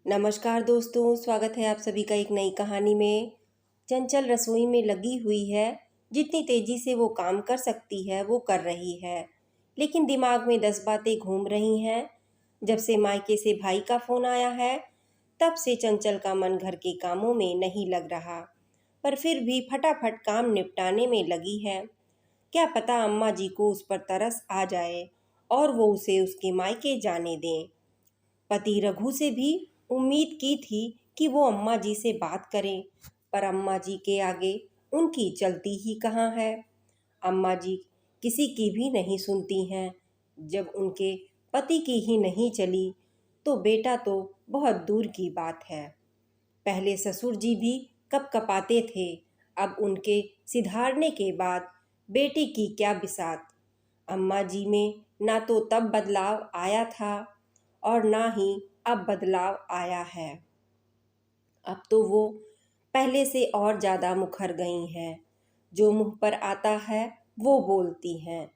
नमस्कार दोस्तों, स्वागत है आप सभी का एक नई कहानी में। चंचल रसोई में लगी हुई है। जितनी तेजी से वो काम कर सकती है वो कर रही है, लेकिन दिमाग में 10 बातें घूम रही हैं। जब से मायके से भाई का फ़ोन आया है, तब से चंचल का मन घर के कामों में नहीं लग रहा, पर फिर भी फटाफट काम निपटाने में लगी है। क्या पता अम्मा जी को उस पर तरस आ जाए और वो उसे उसके मायके जाने दें। पति रघु से भी उम्मीद की थी कि वो अम्मा जी से बात करें, पर अम्मा जी के आगे उनकी चलती ही कहाँ है। अम्मा जी किसी की भी नहीं सुनती हैं। जब उनके पति की ही नहीं चली तो बेटा तो बहुत दूर की बात है। पहले ससुर जी भी कपकपाते थे, अब उनके सिधारने के बाद बेटी की क्या बिसात। अम्मा जी में ना तो तब बदलाव आया था और ना ही अब बदलाव आया है। अब तो वो पहले से और ज़्यादा मुखर गई हैं। जो मुंह पर आता है वो बोलती हैं,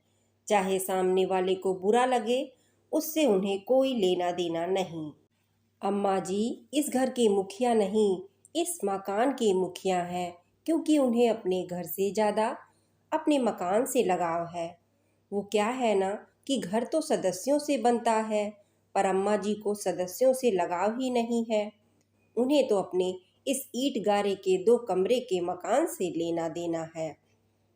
चाहे सामने वाले को बुरा लगे, उससे उन्हें कोई लेना देना नहीं। अम्मा जी इस घर के मुखिया नहीं, इस मकान के मुखिया हैं, क्योंकि उन्हें अपने घर से ज़्यादा अपने मकान से लगाव है। वो क्या है ना कि घर तो सदस्यों से बनता है, पर अम्मा जी को सदस्यों से लगाव ही नहीं है। उन्हें तो अपने इस ईंट गारे के 2 कमरे के मकान से लेना देना है।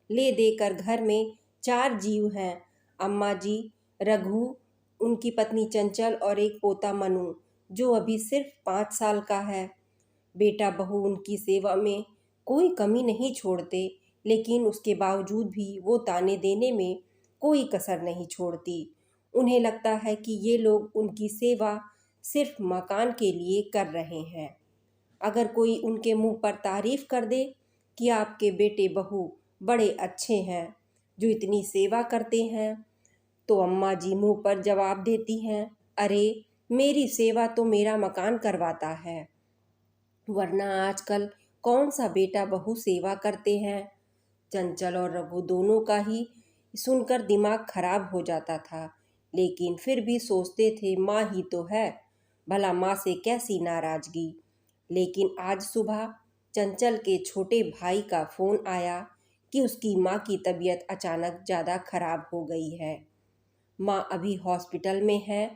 ले देकर घर में 4 जीव हैं, अम्मा जी, रघु, उनकी पत्नी चंचल और एक पोता मनु, जो अभी सिर्फ 5 साल का है। बेटा बहू उनकी सेवा में कोई कमी नहीं छोड़ते, लेकिन उसके बावजूद भी वो ताने देने में कोई कसर नहीं छोड़ती। उन्हें लगता है कि ये लोग उनकी सेवा सिर्फ मकान के लिए कर रहे हैं। अगर कोई उनके मुंह पर तारीफ कर दे कि आपके बेटे बहू बड़े अच्छे हैं जो इतनी सेवा करते हैं, तो अम्मा जी मुंह पर जवाब देती हैं, अरे मेरी सेवा तो मेरा मकान करवाता है, वरना आजकल कौन सा बेटा बहू सेवा करते हैं। चंचल और रघु दोनों का ही सुनकर दिमाग खराब हो जाता था, लेकिन फिर भी सोचते थे माँ ही तो है, भला माँ से कैसी नाराजगी। लेकिन आज सुबह चंचल के छोटे भाई का फ़ोन आया कि उसकी माँ की तबीयत अचानक ज़्यादा खराब हो गई है। माँ अभी हॉस्पिटल में है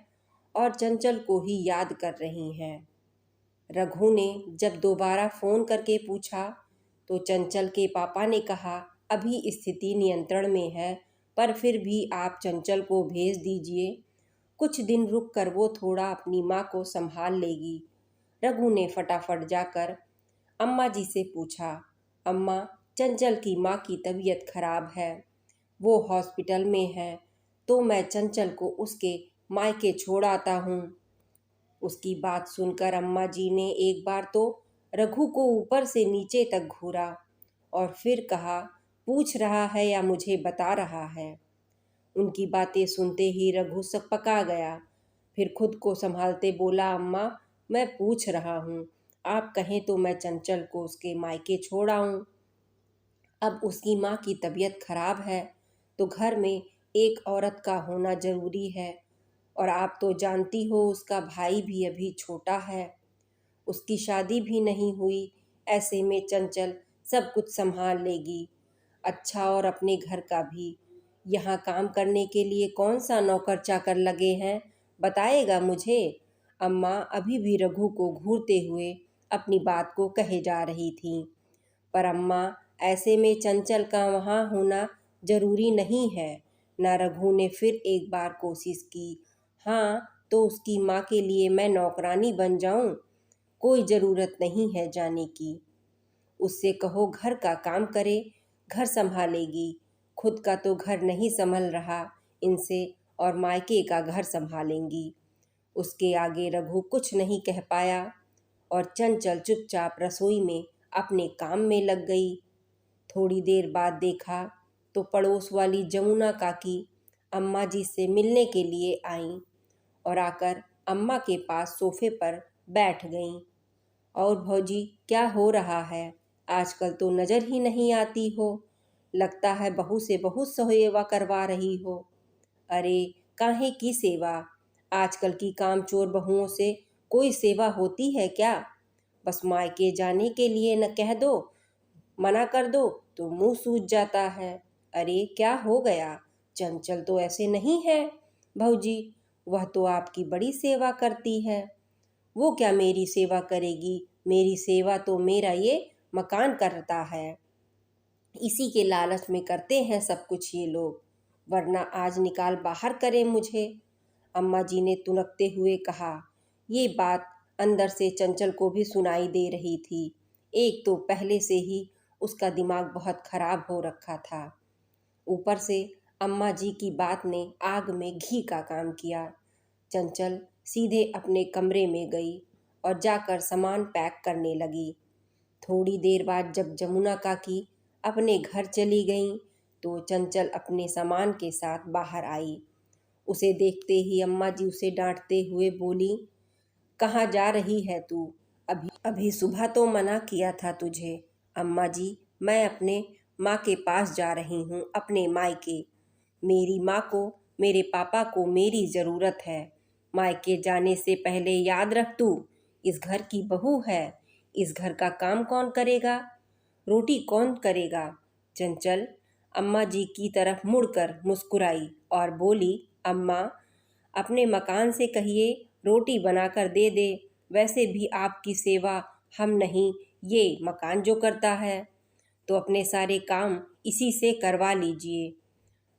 और चंचल को ही याद कर रही हैं। रघु ने जब दोबारा फ़ोन करके पूछा तो चंचल के पापा ने कहा, अभी स्थिति नियंत्रण में है, पर फिर भी आप चंचल को भेज दीजिए, कुछ दिन रुक कर वो थोड़ा अपनी माँ को संभाल लेगी। रघु ने फटाफट जाकर अम्मा जी से पूछा, अम्मा, चंचल की माँ की तबीयत खराब है, वो हॉस्पिटल में है, तो मैं चंचल को उसके मायके छोड़ आता हूँ। उसकी बात सुनकर अम्मा जी ने एक बार तो रघु को ऊपर से नीचे तक घूरा और फिर कहा, पूछ रहा है या मुझे बता रहा है। उनकी बातें सुनते ही रघु सकपका गया, फिर खुद को संभालते बोला, अम्मा, मैं पूछ रहा हूँ, आप कहें तो मैं चंचल को उसके मायके छोड़ आऊँ। अब उसकी माँ की तबीयत खराब है तो घर में एक औरत का होना ज़रूरी है, और आप तो जानती हो उसका भाई भी अभी छोटा है, उसकी शादी भी नहीं हुई, ऐसे में चंचल सब कुछ संभाल लेगी। अच्छा, और अपने घर का भी, यहाँ काम करने के लिए कौन सा नौकर चाकर लगे हैं, बताएगा मुझे। अम्मा अभी भी रघु को घूरते हुए अपनी बात को कहे जा रही थीं। पर अम्मा, ऐसे में चंचल का वहाँ होना जरूरी नहीं है ना। रघु ने फिर एक बार कोशिश की, हाँ तो उसकी माँ के लिए मैं नौकरानी बन जाऊँ, कोई ज़रूरत नहीं है जाने की। उससे कहो घर का काम करे, घर संभालेगी, खुद का तो घर नहीं संभल रहा इनसे, और मायके का घर संभालेंगी। उसके आगे रघु कुछ नहीं कह पाया और चंचल चुपचाप रसोई में अपने काम में लग गई। थोड़ी देर बाद देखा तो पड़ोस वाली जमुना काकी अम्मा जी से मिलने के लिए आईं और आकर अम्मा के पास सोफे पर बैठ गईं। और भौजी, क्या हो रहा है, आजकल तो नज़र ही नहीं आती हो, लगता है बहू से बहुत सेवा करवा रही हो। अरे काहे की सेवा, आजकल की कामचोर बहुओं से कोई सेवा होती है क्या? बस मायके जाने के लिए न कह दो, मना कर दो तो मुंह सूज जाता है। अरे क्या हो गया? चंचल तो ऐसे नहीं है भौजी, वह तो आपकी बड़ी सेवा करती है। वो क्या मेरी सेवा करेगी? मेरी सेवा तो मेरा ये मकान करता है। इसी के लालच में करते हैं सब कुछ ये लोग, वरना आज निकाल बाहर करें मुझे। अम्मा जी ने तुनकते हुए कहा। ये बात अंदर से चंचल को भी सुनाई दे रही थी। एक तो पहले से ही उसका दिमाग बहुत खराब हो रखा था, ऊपर से अम्मा जी की बात ने आग में घी का काम किया। चंचल सीधे अपने कमरे में गई और जाकर सामान पैक करने लगी। थोड़ी देर बाद जब जमुना काकी अपने घर चली गईं तो चंचल अपने सामान के साथ बाहर आई। उसे देखते ही अम्मा जी उसे डांटते हुए बोली, कहाँ जा रही है तू? अभी अभी सुबह तो मना किया था तुझे। अम्मा जी, मैं अपने माँ के पास जा रही हूँ, अपने मायके। मेरी माँ को, मेरे पापा को मेरी ज़रूरत है। मायके जाने से पहले याद रख, तू इस घर की बहू है। इस घर का काम कौन करेगा? रोटी कौन करेगा? चंचल अम्मा जी की तरफ मुड़कर मुस्कुराई और बोली, अम्मा, अपने मकान से कहिए रोटी बनाकर दे दे। वैसे भी आपकी सेवा हम नहीं, ये मकान जो करता है, तो अपने सारे काम इसी से करवा लीजिए।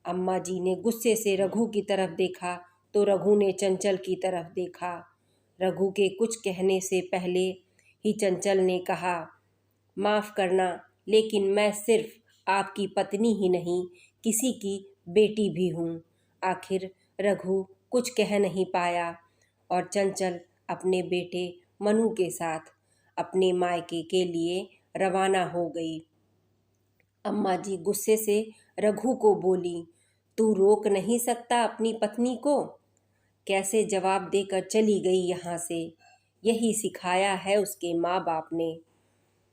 अम्मा जी ने गुस्से से रघु की तरफ देखा तो रघु ने चंचल की तरफ देखा। रघु के कुछ कहने से पहले ही चंचल ने कहा, माफ़ करना, लेकिन मैं सिर्फ आपकी पत्नी ही नहीं, किसी की बेटी भी हूँ। आखिर रघु कुछ कह नहीं पाया और चंचल अपने बेटे मनु के साथ अपने मायके के लिए रवाना हो गई। अम्मा जी गुस्से से रघु को बोली, तू रोक नहीं सकता अपनी पत्नी को? कैसे जवाब देकर चली गई यहाँ से? यही सिखाया है उसके माँ बाप ने।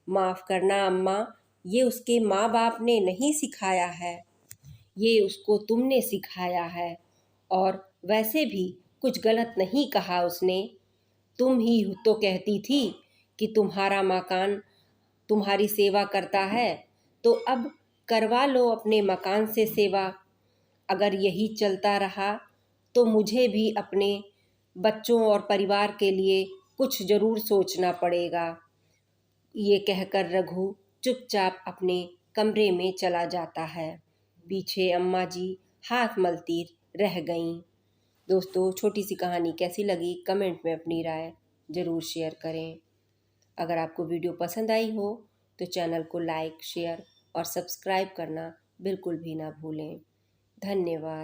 माफ़ करना अम्मा, ये उसके माँ बाप ने नहीं सिखाया है, ये उसको तुमने सिखाया है। और वैसे भी कुछ गलत नहीं कहा उसने। तुम ही तो कहती थी कि तुम्हारा मकान तुम्हारी सेवा करता है, तो अब करवा लो अपने मकान से सेवा। अगर यही चलता रहा तो मुझे भी अपने बच्चों और परिवार के लिए कुछ ज़रूर सोचना पड़ेगा। ये कहकर रघु चुपचाप अपने कमरे में चला जाता है। पीछे अम्मा जी हाथ मलती रह गईं। दोस्तों, छोटी सी कहानी कैसी लगी कमेंट में अपनी राय ज़रूर शेयर करें। अगर आपको वीडियो पसंद आई हो तो चैनल को लाइक, शेयर और सब्सक्राइब करना बिल्कुल भी ना भूलें। धन्यवाद।